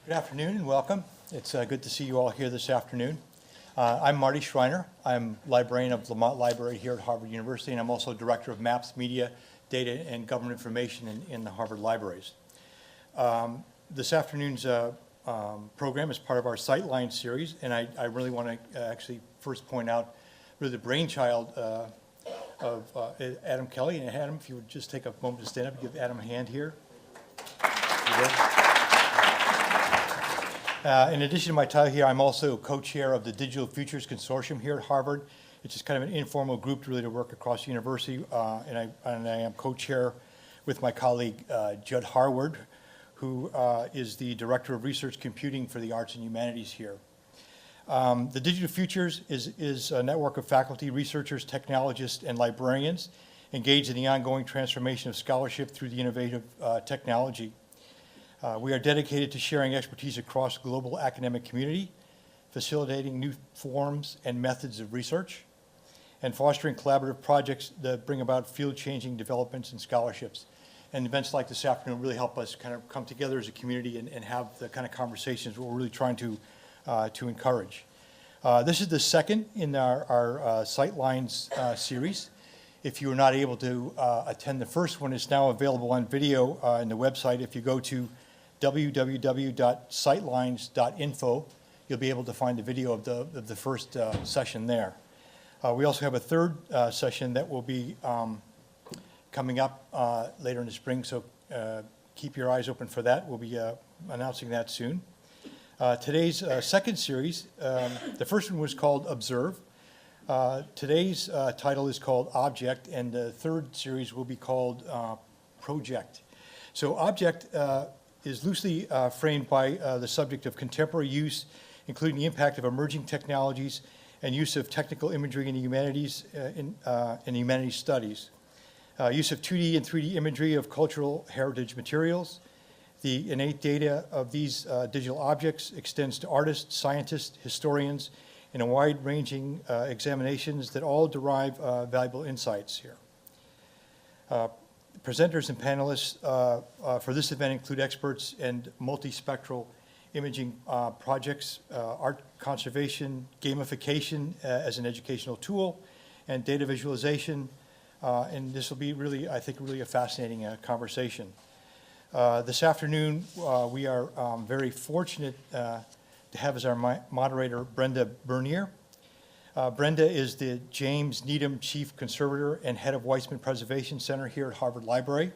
Good afternoon and welcome. It's good to see you all here this afternoon. I'm Marty Schreiner. I'm Librarian of Lamont Library here at Harvard University, and I'm also Director of Maps, Media, Data, and Government Information in the Harvard Libraries. This afternoon's program is part of our Sightlines series, and I really want to actually first point out really the brainchild of Adam Kelly. And Adam, if you would just take a moment to stand up and give Adam a hand here. In addition to my title here, I'm also co-chair of the Digital Futures Consortium here at Harvard. It's just kind of an informal group really to work across the university, and I am co-chair with my colleague Judd Harward, who is the Director of Research Computing for the Arts and Humanities here. The Digital Futures is a network of faculty, researchers, technologists, and librarians engaged in the ongoing transformation of scholarship through the innovative technology. We are dedicated to sharing expertise across the global academic community, facilitating new forms and methods of research, and fostering collaborative projects that bring about field-changing developments and scholarships. And events like this afternoon really help us kind of come together as a community and have the kind of conversations we're really trying to encourage. This is the second in our Sightlines series. If you were not able to attend the first one, it's now available on video in the website. If you go to www.sightlines.info, you'll be able to find the video of the first session there. We also have a third session that will be coming up later in the spring, so keep your eyes open for that. We'll be announcing that soon. Today's second series, the first one was called Observe. Today's title is called obJECT, and the third series will be called Project. So obJECT is loosely framed by the subject of contemporary use, including the impact of emerging technologies and use of technical imagery in the humanities in humanities studies. Use of 2D and 3D imagery of cultural heritage materials. The innate data of these digital objects extends to artists, scientists, historians, and a wide-ranging examinations that all derive valuable insights here. Presenters and panelists for this event include experts in multispectral imaging projects, art conservation, gamification as an educational tool, and data visualization. And this will be really, I think, really a fascinating conversation. This afternoon, we are very fortunate to have as our moderator Brenda Bernier. Brenda is the James Needham Chief Conservator and Head of Weissman Preservation Center here at Harvard Library,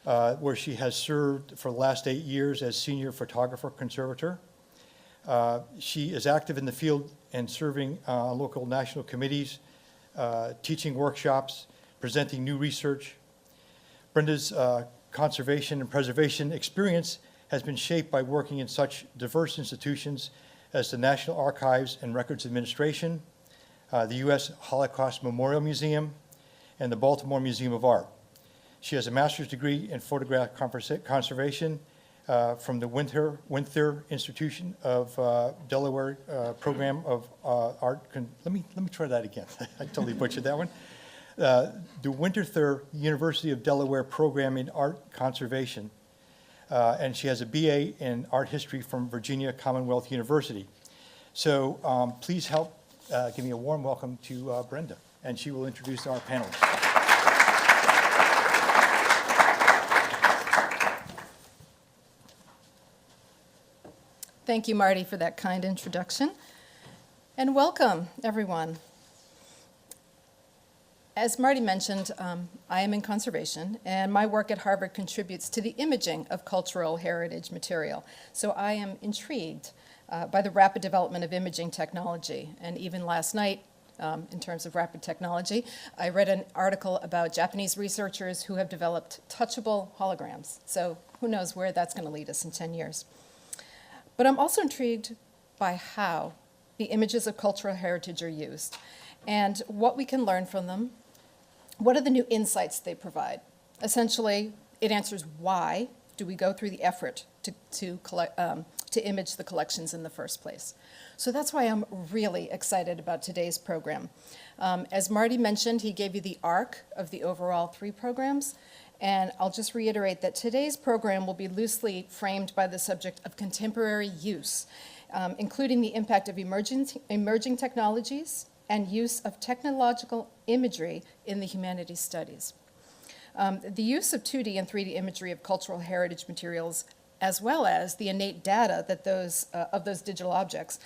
where she has served for the last 8 years as Senior Photographer Conservator. She is active in the field and serving on local national committees, teaching workshops, presenting new research. Brenda's conservation and preservation experience has been shaped by working in such diverse institutions as the National Archives and Records Administration, the U.S. Holocaust Memorial Museum, and the Baltimore Museum of Art. She has a master's degree in photograph conservation from the Winther Institution of Delaware Program of Art. Let me try that again. I totally butchered that one. The Winther University of Delaware Program in Art Conservation. And she has a BA in art history from Virginia Commonwealth University. So please help give me a warm welcome to Brenda, and she will introduce our panelists. Thank you, Marty, for that kind introduction. And welcome, everyone. As Marty mentioned, I am in conservation, and my work at Harvard contributes to the imaging of cultural heritage material. So I am intrigued by the rapid development of imaging technology. And even last night, in terms of rapid technology, I read an article about Japanese researchers who have developed touchable holograms. So who knows where that's going to lead us in 10 years. But I'm also intrigued by how the images of cultural heritage are used and what we can learn from them. What are the new insights they provide? Essentially, it answers why do we go through the effort to to image the collections in the first place. So that's why I'm really excited about today's program. As Marty mentioned, he gave you the arc of the overall 3 programs, and I'll just reiterate that today's program will be loosely framed by the subject of contemporary use, including the impact of emerging technologies and use of technological imagery in the humanities studies. The use of 2D and 3D imagery of cultural heritage materials, as well as the innate data that of those digital objects,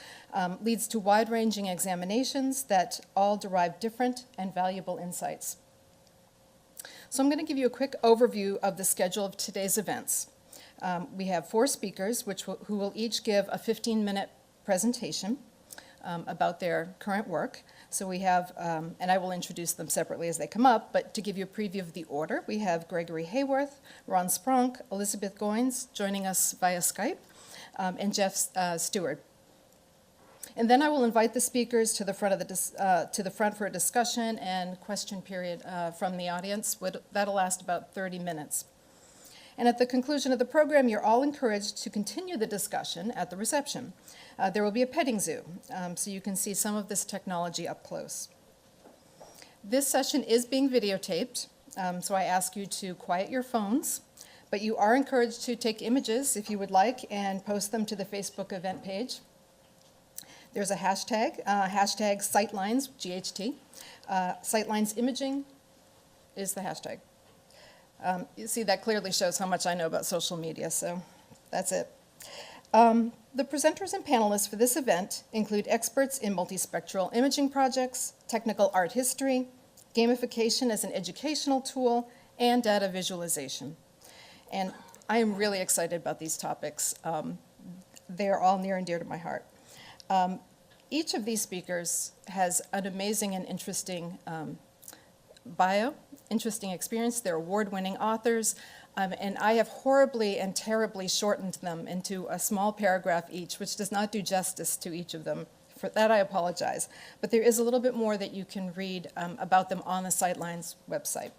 leads to wide-ranging examinations that all derive different and valuable insights. So I'm going to give you a quick overview of the schedule of today's events. We have 4 speakers who will each give a 15-minute presentation about their current work. So we have, and I will introduce them separately as they come up, but to give you a preview of the order, we have Gregory Hayworth, Ron Spronk, Elizabeth Goins joining us via Skype, and Jeff Stewart. And then I will invite the speakers to the front for a discussion and question period from the audience. That'll last about 30 minutes. And at the conclusion of the program, you're all encouraged to continue the discussion at the reception. There will be a petting zoo, so you can see some of this technology up close. This session is being videotaped, so I ask you to quiet your phones, but you are encouraged to take images if you would like and post them to the Facebook event page. There's a hashtag, hashtag Sightlines, GHT. Sightlines imaging is the hashtag. You see, that clearly shows how much I know about social media, so that's it. The presenters and panelists for this event include experts in multispectral imaging projects, technical art history, gamification as an educational tool, and data visualization. And I am really excited about these topics. They are all near and dear to my heart. Each of these speakers has an amazing and interesting bio, interesting experience. They're award-winning authors, and I have horribly and terribly shortened them into a small paragraph each, which does not do justice to each of them. For that, I apologize. But there is a little bit more that you can read about them on the Sightlines website.